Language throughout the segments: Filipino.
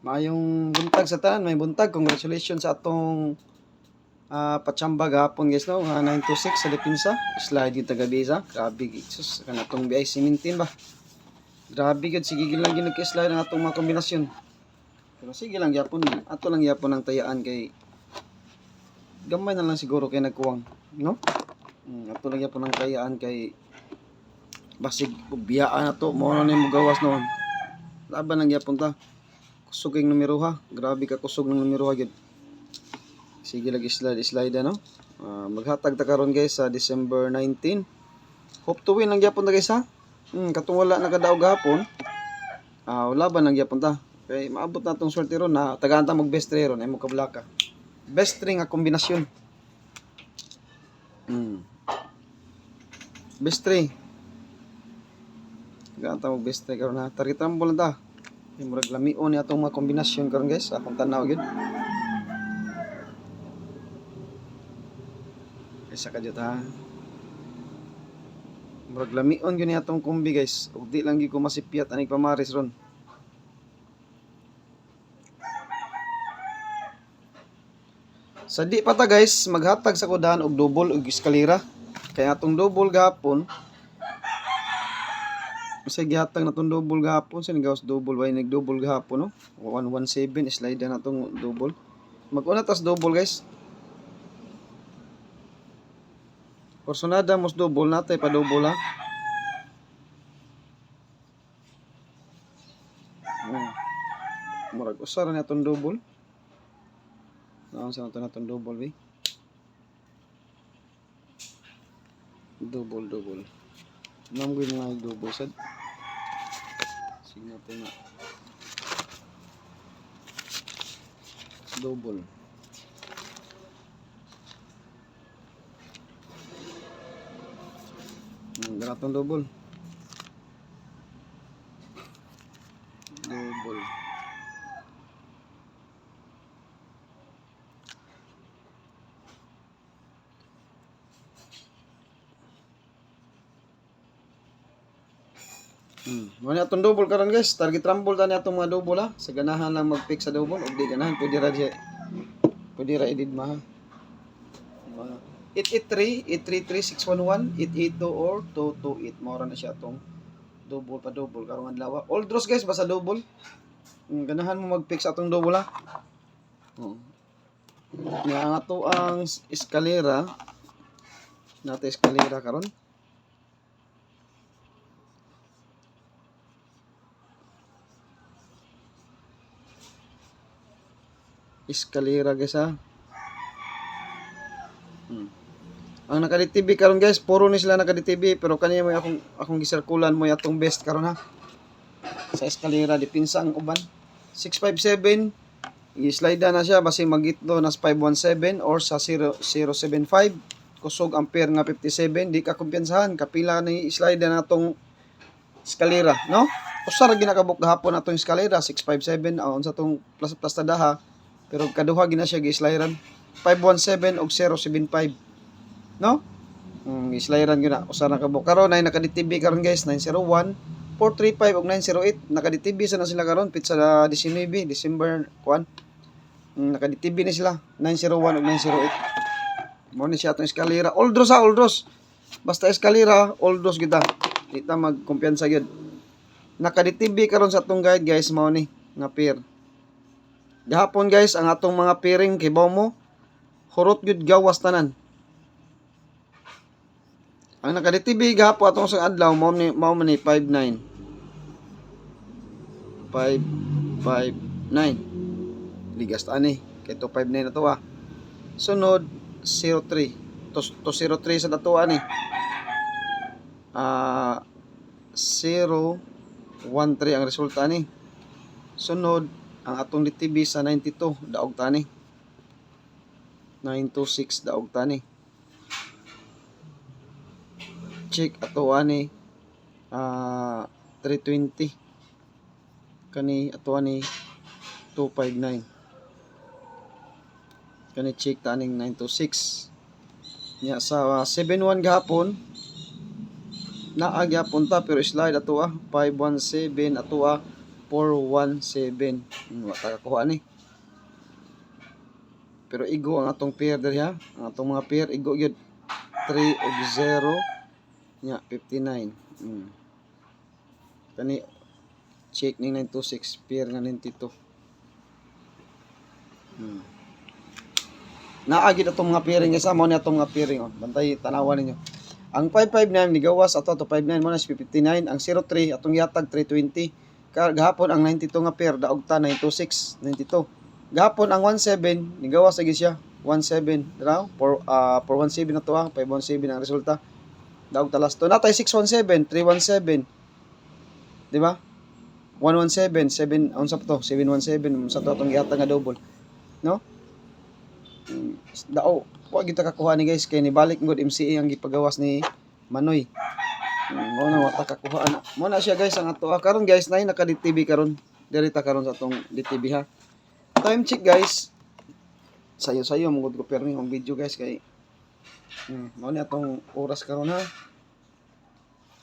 Maayong buntag sa tanan, may buntag. Congratulations sa atong patsamba gahapon guys no. 926 sa depensa. Slide yung taga-bisa. Grabe Jesus, kan atong BI simintin ba. Grabe gud sige lang gyud nagka-slide ang atong mga kombinasyon. Pero sige lang gyapon, ato lang gyapon ang tayaan kay gamay na lang siguro kay nagkuwang, no? Ato lang gyapon ang tayaan kay basig biyaan ato mo na nimo gawas noon. Laban lang gyapon ta. Kusog yung numero ha. Grabe ka kusog ng numero ha. Sige lagi slide no. Maghatag ta karon guys sa December 19. Hope to win lang gyapon ta guys ha. Katong wala nakadaog gahapon. Wala ba lang gyapon ta. Kay maabot na tong swerte ron na tagaan ta mag best 3 ron ay mo kablaka. Best 3 nga kombinasyon. Best 3. Tagaan ta mag best 3 karon ha. Targetan mo lang ta. Murag lamion ni atong mga kombinasyon karon guys, akong tanaw gyud. Isa ka jud ha. Murag lamion gyud ni atong kombi guys, ug di lang gyud ko masipyat aning pamaris ron. Sa di pa ta guys, maghatag sa kudahan og double ug eskalera. Kay atong double gapon kasi gihatag na itong double gahapon. Saan gawas double? Why nag-double gahapon, no? 117, slide na itong double. Mag-una tas double, guys. Personada mos double natay pa double, ha? Murag usara na itong double. Saan sa na itong double, eh? Double. Namgoy mga double sad. Sige natin na. Double. Ganatong double. Double. Muna atong double karon guys. Target rumble ta ni atong mga double ha. Sa ganahan lang mag-pick sa double. O di ganahan. Pwede ra edit ma ha. 883, 833, 611, 882 or 228. Mora na siya atong double pa double karong adlaw. All draws guys basta double. Ganahan mo mag-pick sa atong double ha. Nga ang ato ang eskalera. Nato eskalera karon. Eskalera guys ha. Ang naka-DTV karon guys, puro ni sila naka-DTV pero kaniya mo akong gisirkulan mo atong best karon ha. Sa eskalera dipinsa ang uban. 657 i-slide na siya basi magitlo nas 517 or sa 075 kusog ampere nga 57 di ka kumpiyansahan kapila ni slide na natong eskalera no. Usar ginakabuk gahapon atong eskalera 657 aon sa tong plus tadaha. Pero kaduha gina siya gi-slideran 517 og 075. No? Gi-slideran gyud na usa na kabuk. Karon ay naka-DTV karon guys 901, 435 og 908. Naka-DTV sa na sila karon pizza 19 December 1. Naka-DTV ni sila 901 og 908. Mo ni siya atong eskalera. All draws. Basta eskalera all draws kita. Di ta magkumpiyansa gyud. Naka-DTV karon sa atong guide guys mao ni nga pair. Gahapon guys, ang atong mga pairing kay mo hurot gyud gawas tanan. Ang naka-DTV gahapon atong sa adlaw mao man ni 59. 559. Ligas ta ani kay to 59 na to ah. Sunod 03. To 03 sa dato ani. 013 ang resulta ni. Sunod ang atong DTV sa 92 daog tani 926 daog tani check ato ani 320 kani ato ani 259 kani check taning 926 nya sa 71 gahapon naagya punta pero slide ato 517 ato 417. Wata kakuha ni. Pero igo ang atong pair diri ha. Ang atong mga pair igo gyud. 3 ug 0 nya 59. Kani check ning 926 pair nga 92. Naagid atong mga pairing guys, mo ni atong mga pairing oh. Bantay tanawan ninyo. Ang 559 ni gawas ato to 59 mo na 59, ang 03 atong yatag 320. Gahapon ang 92 nga pair daog ta 926, 92. Gahapon ang 17 ni gawas lagi siya 17 diraw for 417 na to ang 517 ang resulta. Daog ta last to. Natay 617, 317. Di ba? 117, 7 unsa pa to? 717 sa to atong yatag nga double. No? Dao, wa kita kakuha ni guys kay ni balik ngod MCA ang gipagawas ni Manoy. Mo na wata kakuha na. Mo na siya guys ang ato karon guys nay naka DTV karon. Diri ta karon sa atong DTV ha. Time check guys. Sayo-sayo mo gud ko permi ang video guys kay mo ni atong oras karon ha.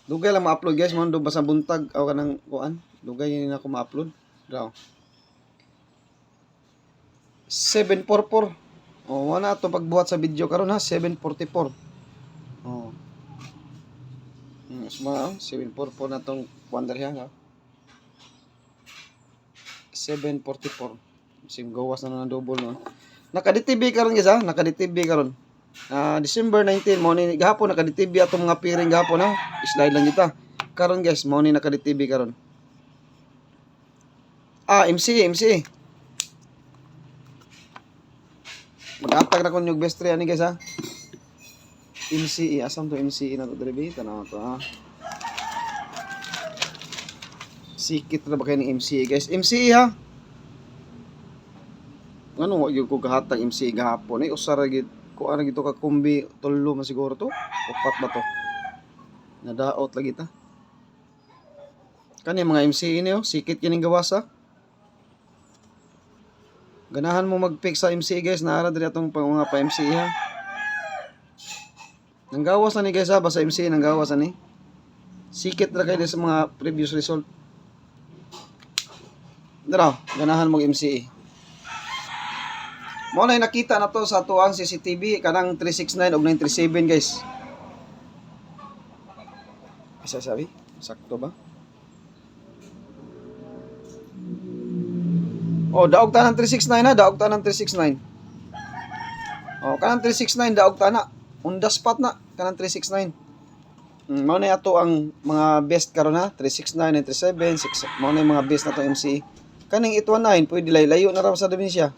Dugay lang ma-upload guys, mo ndo basta buntag aw kanang kuan. Dugay ni na ko ma-upload. Daw. 744. Oh, wala ato pagbuhat sa video karon ha, 744. Oh. Suma 744 na tong wonder ha. 744. Sim gawas na ng double no. Naka-DTV karon guys ha, naka-DTV karon. December 19 mo ni gahapon naka-DTV atong mga piring gahapon ha. Slide lang kita. Karon guys, mo ni naka-DTV karon. MC. Mag-atag na ko yung best 3 ani guys ha. MCE, asam to MCE na to diri tanaw to ha. Sikit na ba kayo ng MCE guys? MCE ha. Ano wa gyud ko gahatag MCE gahapon ay usara gid ko ara gito ka kumbi tulo man siguro to. Upat ba to? Nadaot lagi ta. Kani mga MCE niyo, sikit kining gawas ha. Ganahan mo mag-pick sa MCE guys, naara diri atong mga pa MCE ha. Nanggawas na ni guys ha, basta MCE nanggawas na ni. Sikit ra kay sa mga previous result. Dara, ganahan mo MCE. Mo na nakita na to sa tuang CCTV kanang 369 ug 937 guys. Isa sabi, sakto ba? Oh, daog ta ng 369 ha, daog ta ng 369. Oh, kanang 369 daog ta na. On the spot na kanang 369. Mao na ato ang mga best karon ha, 369, 937, 6. Mao na yung mga best na to MCE. Kaning 819 pwede layo na ra sa demensia.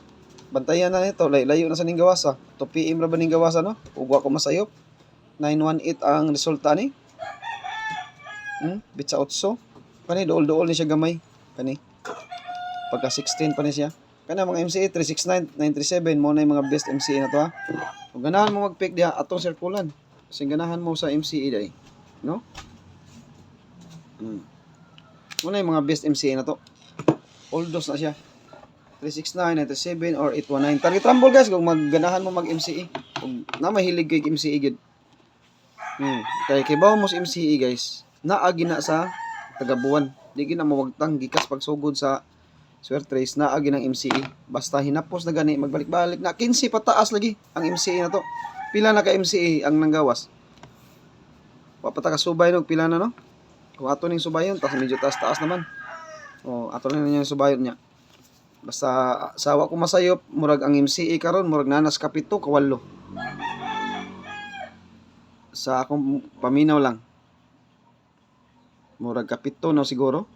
Bantayan na nito, layo na sa ning gawasa. 2 PM ra ba ning gawasa no? Ug wa ko masayop. 918 ang resulta ni. Bitsa 8. Kani dool-dool ni siya gamay. Kani pagka 16 pa ni siya. Kana mga MCE 369, 937 mo na yung mga best MCE na to ha. Kung ganahan mo mag-pick diha atong circulan. Kasi ganahan mo sa MCE dai, no? Mo na yung mga best MCE na to. All dos na siya. 369, 97 or 819. Target rumble guys kung magganahan mo mag-MCE. Kung na mahilig kay MCE gid. Kay bawo mo sa MCE guys. Naagi na sa tagabuan. Di gina mawagtang gikas pagsugod sa swerte race na agi ng MCE. Basta hinapos na gani magbalik-balik na 15 pataas lagi ang MCE na to. Pila na ka MCE ang nanggawas. Wa pa ta kasubay no pila na no. Kung ato ning subayon tas medyo taas-taas naman. Oh, ato na niya subayon niya. Basta sawa ko masayop murag ang MCE karon murag nanas kapito kawalo. Sa akong paminaw lang. Murag kapito no siguro.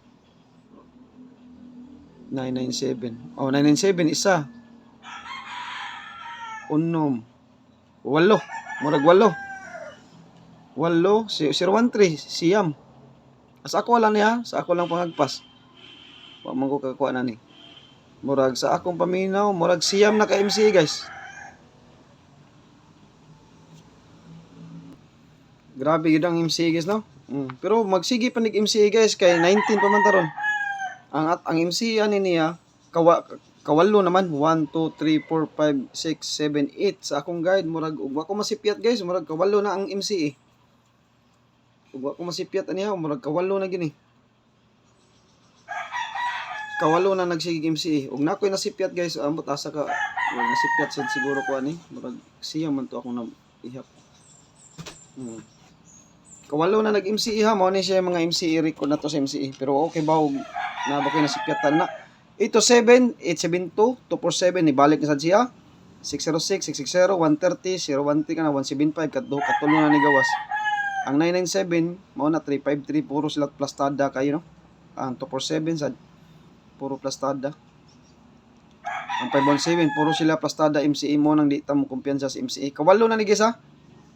997. Oh, 997 isa. Unom. Walo. Murag walo. 013 siyam. Sa ako lang niya, sa ako lang pangagpas. Wa man ko kakuha na ni. Murag sa akong paminaw, murag siyam na ka MCE guys. Grabe yun ang MCE guys no. Pero magsige pa nig MCE guys kay 19 pa man taron. Ang MCE ani niya kawalo naman 1 2 3 4 5 6 7 8 sa akong guide murag ug wa ko masipyat guys murag kawalo na ang MCE. Ug wa ko masipyat aniya murag kawalo na gini. kawalo na nagsigig MCA. Ug nakoy nasipyat guys, ambot asa ka nasipyat sad siguro ko ani. Murag siya man to akong ihap. Kawalo na nag-MCA ha, mao ni siya mga MCA record na to sa MCA. Pero okay ba og na ba koy nasipyatan na. 827 872 247 ni balik na sad siya. 606 660 130 013 kana 175 katulo na ni gawas. Ang 997 mao na 353 puro sila plastada kayo no. Ang 247 sad puro plastada. Ang 517 puro sila plastada MCA mo nang di ta mo kumpiyansa sa MCA. Kawalo na ni guys ha.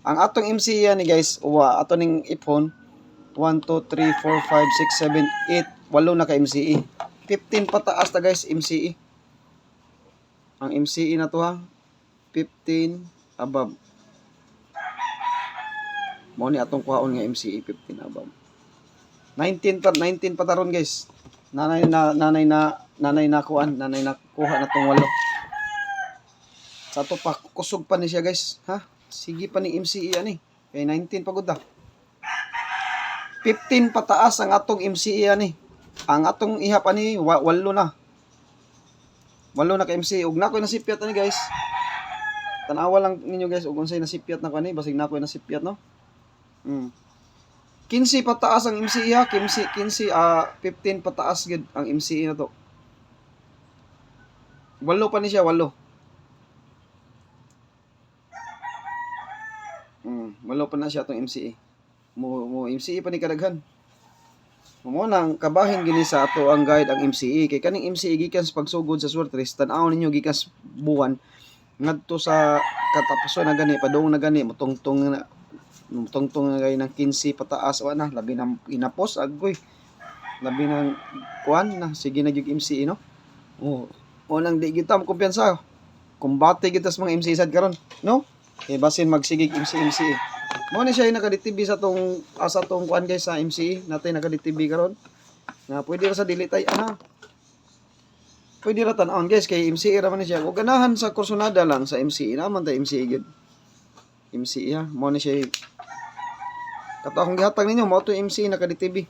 Ang atong MCA ni guys, ato ning iphone 1 2 3 4 5 6 7 8 walo na ka MCA. 15 pataas ta guys MCA. Ang MCA na to ha. 15 above. Mao ni atong kuhaon nga MCA 15 above. 19 pa taron guys. Nanay na kuha na tong walo. Sa to pa kusog pa ni siya guys, ha? Sige pa ni MCA ani. Kay 19 pagod ta. 15 pataas ang atong MCA ani. Ang atong ihap ani walo na. Walo na ka MCA ug nakoy nasipyat ani guys. Tanawa lang ninyo guys ug unsay nasipyat na ko ani basig nakoy nasipyat no. 15 pataas ang MCA ha, 15 pataas gid ang MCA na to. Walo pa ni siya, walo. Walo pa na siya tong MCA. Mo MCA pa ni kadaghan. Mo nang kabahin gini sa ato ang guide ang MCA kay kaning MCA gikan sa pagsugod sa Swertres tan-aw ninyo gikan sa buwan ngadto sa katapuson na gani padung na gani motongtong na gay ng 15 pataas o na labi nang inapos agoy. Labi nang kuan na sige na gyud MCA no. O nang di kita mo kumpiyansa. Kumbate kita sa mga MCA sad karon, no? Kay basin magsigig MCA. Mo ni siya naka-DTV sa tong kuan guys sa MCA natay naka-DTV karon. Na pwede ra sa dili tay ana. Pwede ra tan-on guys kay MCA ra man siya. Ug ganahan sa kursunada lang sa MCA naman tay MCA gyud. MCA ha, mo ni siya. Kato akong gihatag ninyo mao to MCA naka-DTV.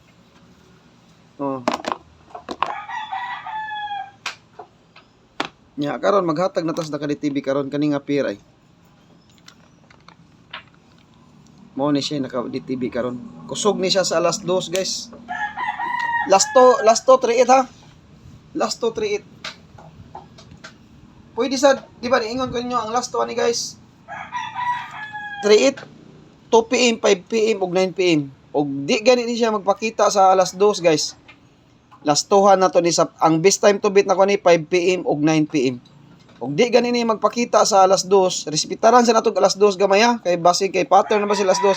Nya karon maghatag na tas naka-DTV karon kani nga pier ay. Mo ni siya naka-DTV karon. Kusog ni siya sa alas 2 guys. Last to 38 ha. Last to 38. Pwede sa di ba niingon ko ninyo ang last to ani guys. 38 2 PM, 5 PM ug 9 PM. Og di gani ni siya magpakita sa alas 2 guys. Last 2 na to ni sa ang best time to beat na ko ni 5 PM ug 9 PM. Og di gani ni magpakita sa alas 2, respetaran sa natong alas 2 gamay ha kay base kay pattern na ba sa alas 2.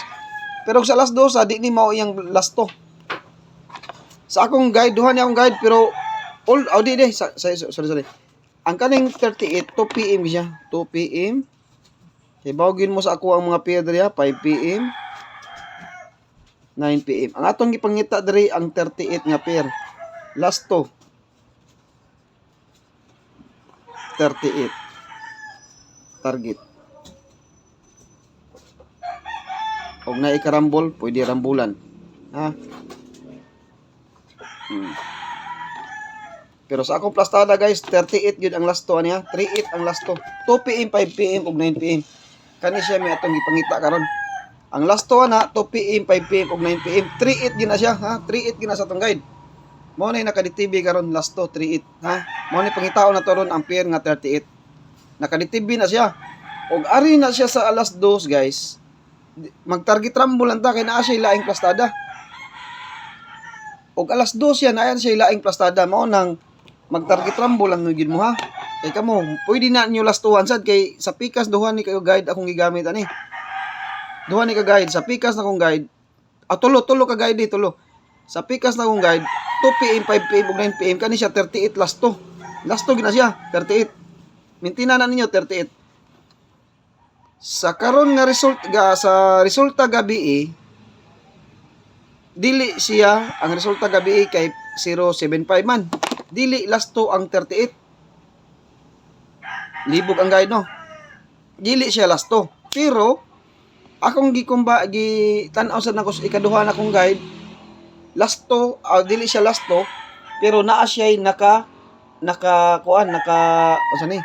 Pero sa alas 2 di ni mao iyang last 2. Sa akong guide duha ni akong guide pero all di sorry. Ang kaning 38 2 PM siya, 2 PM. Kay bawgin mo sa ako ang mga pair diri ha, 5 PM 9 PM. Ang atong gipangita diri ang 38 nga pair. Last to 38 target. Og na ikarambol, pwede rambulan. Ha? Pero sa akong plastada guys, 38 gyud ang last to niya. 38 ang last to. 2 PM, 5 PM ug 9 PM. Kani siya may atong gipangita karon. Ang last to na 2 PM, 5 PM ug 9 PM. 38 gyud na siya, ha? 38 gyud na sa atong guide. Mo na naka-DTV karon last to 38, ha? Mo ni pangitaon na to ron ang pair nga 38. Naka-DTV na siya. Og ari na siya sa alas 2 guys. Mag-target rumble lang ta kay naa siya laing plastada. Og alas 2 siya na siya laing plastada mo nang mag-target rumble lang gyud mo ha. Kay kamo, pwede na niyo last tuwan sad kay sa pikas duha ni kayo guide akong gigamit ani. Duha ni ka guide sa pikas na akong guide. Tulo ka guide di tulo. Sa pikas na akong guide 2 PM, 5 PM ug 9 PM kani siya 38 last to. Last to gina siya 38. Mintina na ninyo 38. Sa karon nga resulta gabi dili siya ang resulta gabi kay 075 man. Dili last to ang 38. Libog ang guide no. Dili siya last to. Pero akong tan-aw sad nako ikaduha na akong guide. Last to, dili siya last to. pero naa siya asa ni?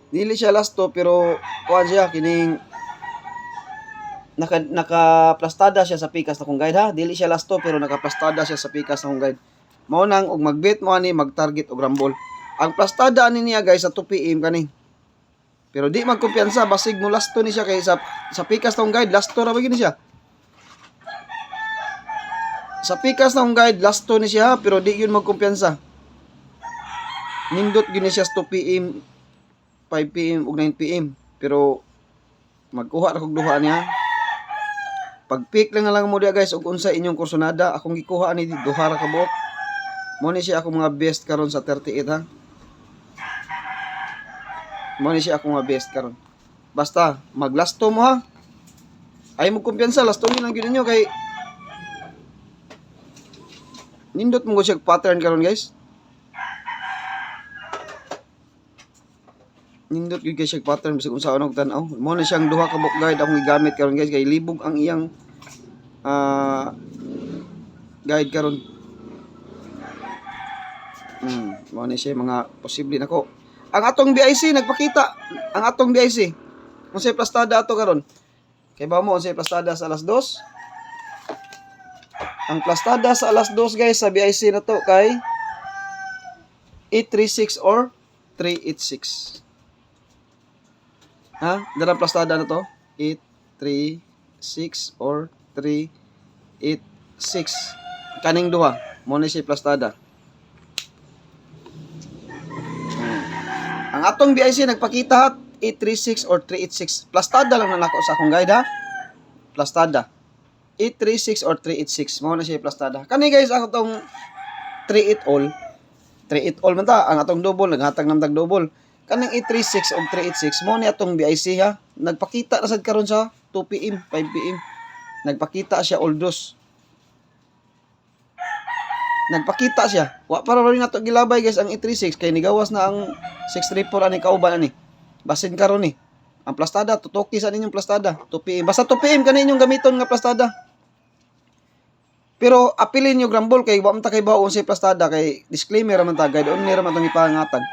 Dili siya lasto pero kuan siya kining naka-plastada siya sa pikas na kong guide ha. Dili siya lasto pero naka-plastada siya sa pikas na kong guide. Mao nang og magbet mo ani mag-target og rambol. Ang plastada ani niya guys sa 2 PM kani. Pero di magkumpiyansa basig mo lasto ni siya kay sa pikas na kong guide lasto ra ba gini siya. Sa pikas na kong guide lasto ni siya pero di yun magkumpiyansa. Nindot gini siya sa 2 PM, 5 PM ug 9 PM. Pero magkuha ra kog duha niya. Pag-pick lang mo dia guys ug unsa inyong kursonada, akong gikuha ani duha ra ka buok. Mo ni siya akong mga best karon sa 38 ha. Mo ni siya akong mga best karon. Basta maglasto mo ha. Ay mo kumpiyansa, lasto lang gyud ninyo kay nindot mo siya pattern karon guys. Nindot gyud kay siya pattern bisag unsa ano tan-aw. Mo ni siyang duha ka book guide akong gigamit karon guys kay libog ang iyang guide karon. Mo ni siya mga posible nako. Ang atong BIC nagpakita, ang atong BIC. Unsay plastada ato karon? Kay ba mo unsay plastada sa alas 2? Ang plastada sa alas 2 guys sa BIC na to kay 836 or 386. Ha? Dara plastada na to? 836 or 386. Kaning duha, mo ni siya plastada. Ang atong BIC nagpakita 836 or 386. Plastada lang na nako sa akong guide ha. Plastada. 836 or 386. Mao na siya plastada. Kani guys ako tong 38 all. 38 all man ta. Ang atong double naghatag ng dag double. Kaning 836 o 386 mo ni atong BIC ha. Nagpakita na sad karon sa 2 PM, 5 PM. Nagpakita siya all dos. Nagpakita siya. Wa para rin nato gilabay guys ang 836 kay nigawas na ang 634 ani kauban ani. Basin karon ni. Ang plastada tutuki sa ninyong plastada. 2 PM. Basta 2 PM kani inyong gamiton nga plastada. Pero apilin nyo grambol kay wa man ta kay baon sa plastada kay disclaimer man ta guide only ra man tong ipangatag.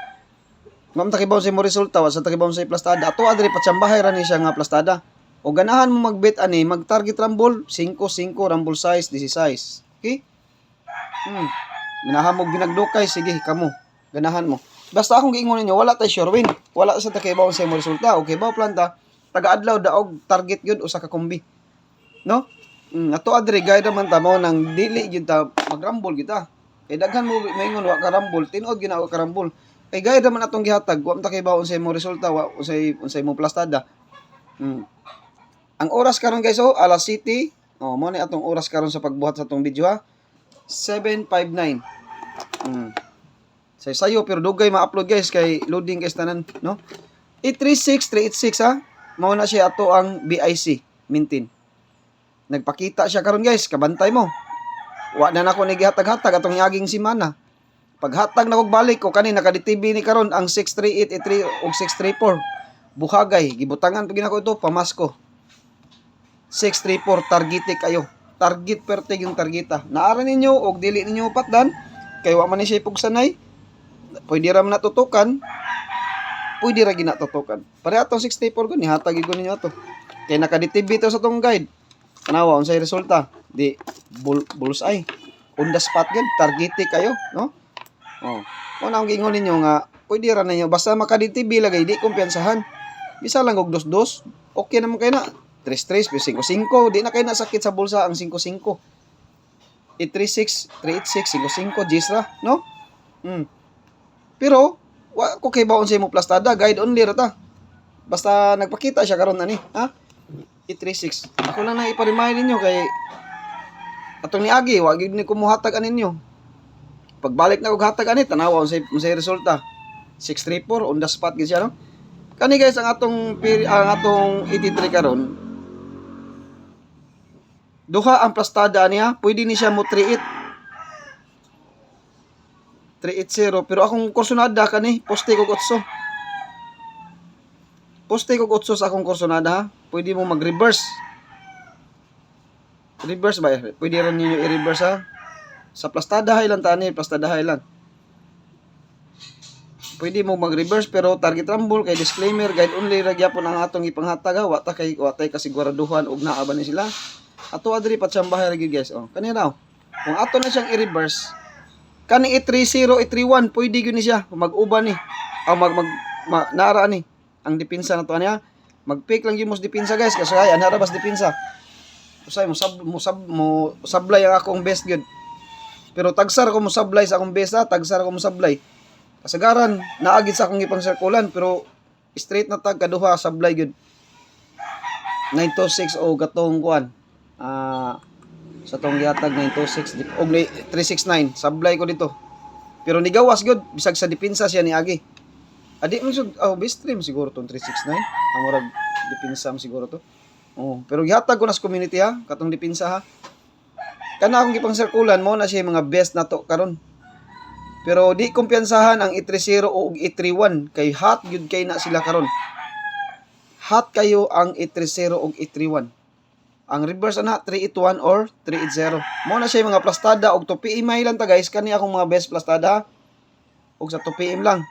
Wa man ta kay baon sa mo resulta wa sa ta kay baon sa plastada. Ato adri patsambahay ra ni siya nga plastada. O ganahan mo magbet ani mag-target rambol 5 rambol size 16. Okay? Minahamog binagdukay sige kamo. Ganahan mo. Basta akong giingon ninyo wala tay sure win. Wala sa ta kay baon sa mo resulta. Okay ba planta taga-adlaw daog target gyud usa ka kombi. No? Ato adre guide man ta mo nang dili gyud ta magrambol gyud ta. Kay daghan mo maingon wa ka rambol, tinud gyud na wa ka rambol. Kay guide man atong gihatag, wa man ta kay baon sa mo resulta, wa unsay mo plastada. Ang oras karon guys alas 7. Mo ni atong oras karon sa pagbuhat sa atong video ha. 7:59. Sayo pero dugay ma-upload guys kay loading guys tanan, no? 836 386 ha. Mao na siya ato ang BIC maintain. Nagpakita siya karon guys, kabantay mo. Wa na nako ni gihatag-hatag atong yaging semana. Paghatag na kog balik ko kani naka-DTV ni karon ang 63883 ug 634. Buhagay gibutangan pag ginako ito pamasko. 634 targetik kayo. Target pertig yung targeta. Naara ninyo og dili ninyo patdan kay wa man ni siya pugsanay. Pwede ra man natutukan. Pwede ra ginatutukan. Pare atong 64 ko ni hatag gyud ninyo ato. Kay naka-DTV to sa tong guide. Tanawa unsay resulta? Di bullseye. On the spot gyud targetik kayo, no? Una ang gingon ninyo nga pwede ra ninyo basta maka-DTV lagay di kumpiyansahan. Bisa lang og 2-2. Okay naman kay na. 3-3, 5-5, di na kayo nasakit sa bulsa ang 5-5. 8-3-6, 3-8-6, 5-5, Gisra, no? Pero, wa ko kay baon sa mo plastada, guide only rata. Basta nagpakita siya karon ani, ha? 8-3-6. Ako lang na ipa-remind ninyo kay atong niagi, wa gyud ni kumuhatag aninyo. Pagbalik na og hatag ani, tanawa unsay resulta. 6-3-4 on the spot gyud siya, no? Kani guys ang atong 83 karon. Duha ang plastada niya, pwede ni siya mo 3-8. 3-8-0, pero akong kursonada kani, poste ko 8. Poste ko 8 sa akong kursonada ha. Pwede mo mag-reverse. Reverse ba? Pwede rin niyo i-reverse ha. Sa plastadahay lang tani, plastadahay lang. Pwede mo mag-reverse pero target rumble kay disclaimer guide only ra gyapon ang atong ipanghatag ha. Watay kasiguraduhan og naa ba ni sila. Ato adri patsambahay ra gyud guys. Oh, kani raw. Kung ato na siyang i-reverse, kani i30, i31 pwede gyud ni siya mag-uban ni. O nara ni ang depensa na to niya. Mag-pick lang gyud mo depensa guys kasi ay anara bas depensa. Usay mo sablay ang akong best gyud. Pero tagsar ko mo sablay sa akong best ha, tagsar ko mo sablay. Kasagaran naagid sa akong ipang sirkulan pero straight na tag kaduha sablay gyud. 926 o gatong kuan. Sa tong gihatag 926 og 369 sablay ko dito. Pero nigawas gyud bisag sa depensa siya ni agi. Adi man sud best stream siguro tong 369. Ang murag depensa siguro to. Oh, pero gihatag ko na sa community ha, katong depensa ha. Kana akong gipang sirkulan mo na siya mga best na to karon. Pero di kumpiyansahan ang i30 o i31 kay hot gyud kay na sila karon. Hot kayo ang i30 o i31. Ang reverse na 381 or 380. Mo na siya mga plastada og 2 PM lang ta guys, kani akong mga best plastada og sa 2 PM lang.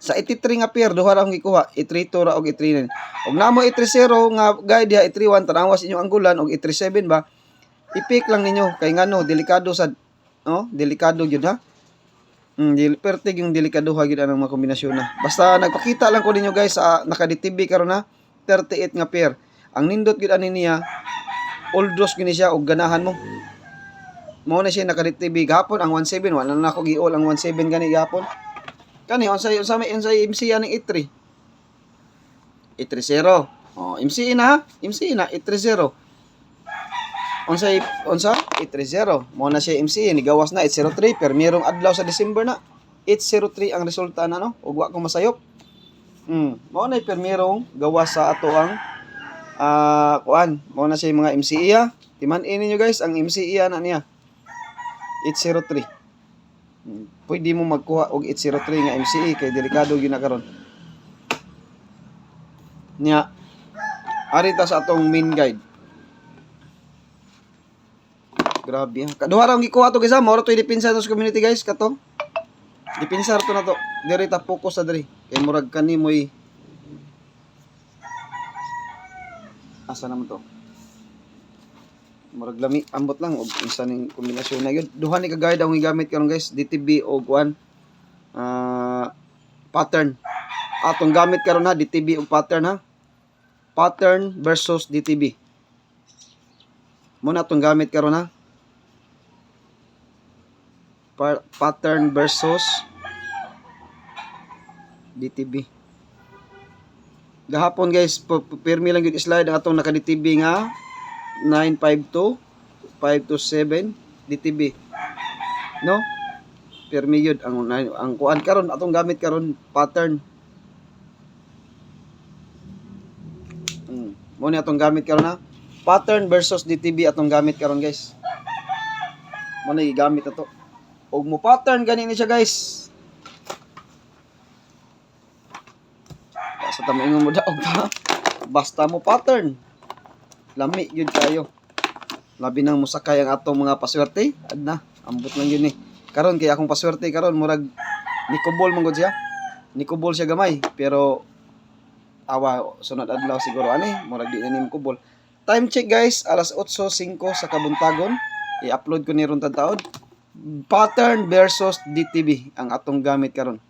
Sa 83 nga pair duha ra akong gikuha, i32 ra og i39. Og namo i30 nga guide diha i31 tanawas inyong anggulan og i37 ba. I-pick lang ninyo kay ngano delikado sad, no? Delikado gyud ha. Pertig yung delikado hagid ang mga kombinasyon na. Basta nagpakita lang ko ninyo guys sa naka-DTV karon na 38 nga pair. Ang nindot gid ani niya all draws gini siya og ganahan mo. Mao na siya naka-DTV gahapon ang 17 wala na ako gi-all ang 17 gani gahapon. Kani unsay MC aning E3. E30. Oh, MC na ha? MC na E30. Unsa E30 mo na siya MC ni gawas na 803 pero mayroong adlaw sa December na 803 ang resulta na no ug wa ko masayop. Mo na permirong gawas sa ato ang kuan mo na siya mga MCE timan-in niyo guys ang MCE na niya 803. Pwede mo magkuha og 803 nga MCE kay delikado gyud na karon niya. Ari ta sa atong main guide. Grabe ha. Kaduha ra ang gikuha to guys ha. Mao ra to depensa sa community guys kato. Depensa to na to. Diri ta focus sa diri. Kay murag kani moy asa naman to. Murag lami ambot lang og isa ning kombinasyon na gyud. Duha ni ka guide ang gigamit karon guys, DTB og kuan pattern. Atong gamit karon ha DTB og pattern ha. Pattern versus DTB. Muna atong gamit karon ha. Pattern versus DTB. Gahapon guys, pirmi lang yung slide ang atong naka-DTB nga 952 527 DTB. No? Pirmi yun ang kuan karon atong gamit karon pattern. Mo ni atong gamit karon ha. Pattern versus DTB atong gamit karon guys. Mo na gigamit ato. Og mo pattern gani ni siya guys. Sa tamaingon mo daog ta. Basta mo pattern. Lami gyud kayo. Labi nang musakay ang atong mga paswerte. Adna, ambot lang yun Karon kay akong paswerte karon murag nikubol man gud siya. Nikubol siya gamay pero sunod adlaw siguro murag di na nim kubol. Time check guys, alas 8:05 sa kabuntagon. I-upload ko ni ron taod. Pattern versus DTB ang atong gamit karon.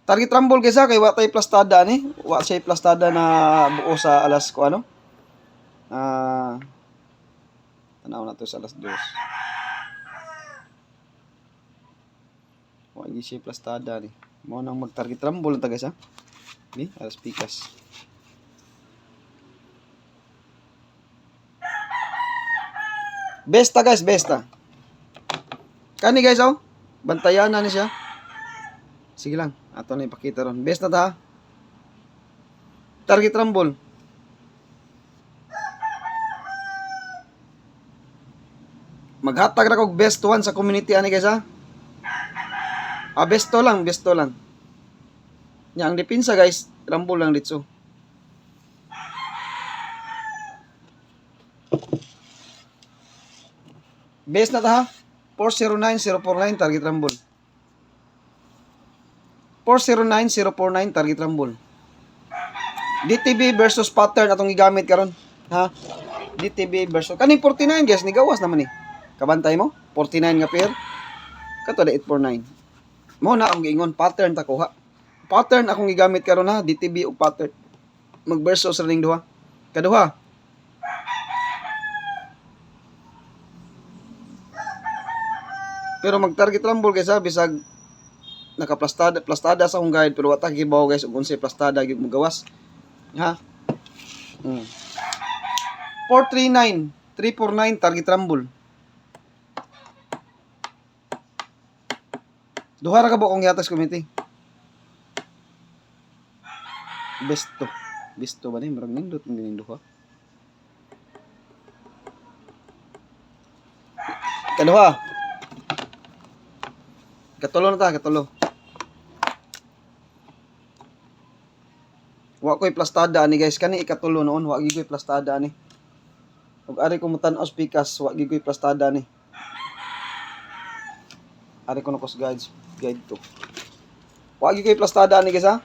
Target rumble guys kay wa tay plastada ni. Wa siya plastada na buo sa alas ko tanaw na to sa alas 2. Wa gi siya plastada ni. Mo nang mag-target rumble ta guys Ni alas pikas. Besta guys, besta. Kani guys bantayan na ni siya. Sige lang, ato na ipakita ron. Besta ta. Target rumble. Maghatag ra kog best one sa community ani guys besto lang. Nya ang depensa guys, rumble lang dito. Best na ta ha. 409049 target rumble. 409049 target rumble. DTB versus pattern atong gigamit karon, ha? DTB versus kaning 49 guys, ni gawas naman eh. Kabantay mo? 49 nga pair. Kato da 849. Mo na ang giingon pattern ta kuha. Pattern akong gigamit karon ha, DTB ug pattern. Mag versus ring duha. Kaduha. Pero mag target rumble guys ha, bisag plastada sa akong guide pero wata gibaw guys ug unsay plastada gyud mo gawas. Ha? 439 349 target rumble. Duha ra ka ba kung yatas committee? Besto. Besto ba ni murag nindot ng duha. Kaduha. Katulo na ta, katulo. Wa ko'y plastada ani guys, kani ikatulo noon, wa gyud ko'y plastada ani. Ug ari ko mutan-os pikas, wa gyud ko'y plastada ni. Ari ko nakos guide to. Wa gyud ko'y plastada ani guys ha.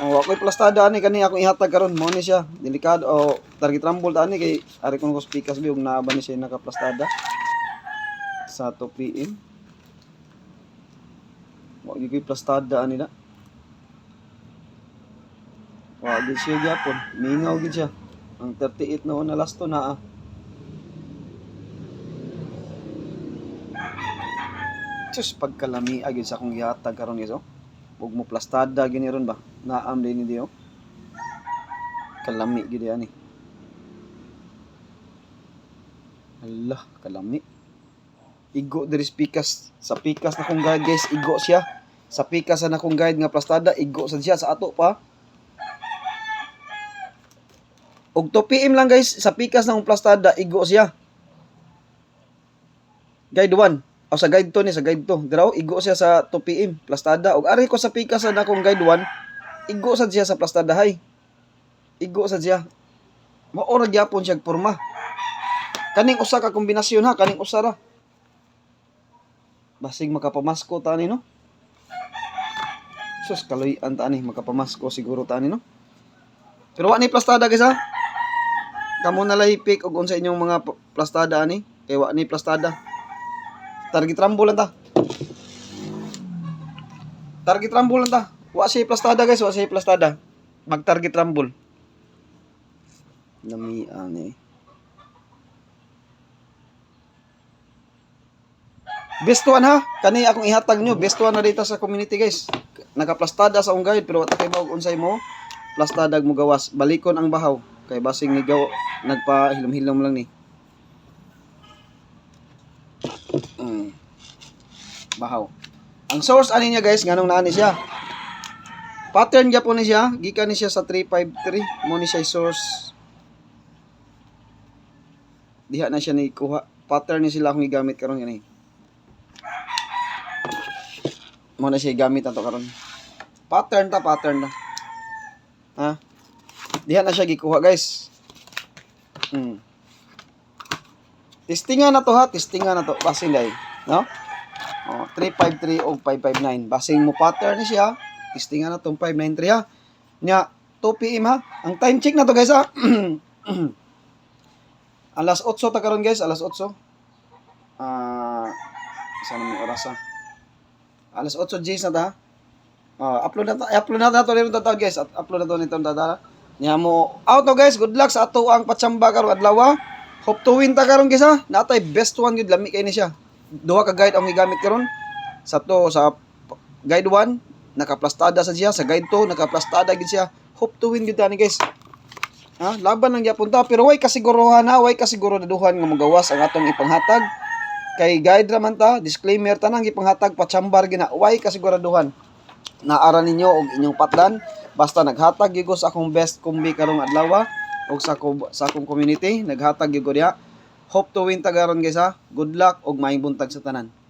Wa ko'y plastada ani kani akong ihatag karon, mo ni siya. Delikado o target rumble ta ani kay ari ko nakos pikas biog na ba ni siya naka-plastada. Sa 2 PM. Wa gyud ko'y plastada ani na. Wa gyud siya gyapon, mingaw gyud siya. Ang 38 noon na last to na. Just pagkalami agad sa akong gihatag karon guys oh. Ug mo plastada gini ron ba? Naam din ni dio. Kalami gid ani. Allah, kalami. Igo diri pikas sa pikas na kong guide guys, igo siya. Sa pikas na kong guide nga plastada, igo sa siya sa ato pa. Og 2 PM lang guys, sa pikas ng plastada, igo siya. Guide 1. O sa guide 2 ni, sa guide 2. Diraw, igo siya sa 2 PM, plastada. Og ari ko sa pikas na akong guide 1, igo sa siya sa plastada hay. Igo sa siya. Mao ra gyapon siya porma. Kaning usa ka kombinasyon ha, kaning usa ra. Basig makapamasko ta ni no. Sus kaloy-an ta ni makapamasko siguro ta ni no. Pero wa ni plastada guys ha. Kamo na lay pick og unsa inyong mga plastada ani, kay wa ni plastada. Target rumble lang ta. Target rumble lang ta. Wa siya plastada guys, wa siya plastada. Mag target rumble. Nami ani. Best one ha. Kani akong ihatag nyo, best one na dito sa community guys. Naka-plastada sa akong guide pero wata kay mo unsay mo plastada mo gawas. Balikon ang bahaw kay basing ni gaw nagpa-hilom-hilom lang ni. Bahaw. Ang source ani niya guys, nganong naa ni siya. Pattern gyapon ni siya, gikan ni siya sa 353, mo ni siya source. Diha na siya ni kuha. Pattern ni sila akong gigamit karon gani. Mo na siya gamit ato karon. Pattern ta. Ha? Diha na siya gikuha guys. Testingan na to ha, testingan na to. Basing dai, no? 353 o 559. Basing mo pattern ni siya. Testingan na tong 593 ha. Nya 2 PM ha. Ang time check na to guys ha. Alas 8 ta karon guys, alas 8. Isa na may oras ha. Alas 8 Gs na ta. Upload na to nito guys. Upload na to nito data. Nya mo out to guys. Good luck sa ato ang patsamba karon adlaw. Hope to win ta karon guys ha. Natay best one gud lami kay ni siya. Duha ka guide ang gigamit karon. Sa guide 1 naka-plastada sa siya, sa guide 2 naka-plastada gid siya. Hope to win gud tani guys. Ha, laban lang gyapon ta pero way kasiguruhan ha, way kasiguruduhan nga magawas ang atong ipanghatag. Kay guide raman ta, disclaimer tanang ipanghatag patsambar gina, way kasiguraduhan. Naara ninyo og inyong patdan basta naghatag gyud sa akong best kumbi karong adlaw og sa akong community, naghatag gyud diha. Hope to win ta karon guys ha. Good luck og maayong buntag sa tanan.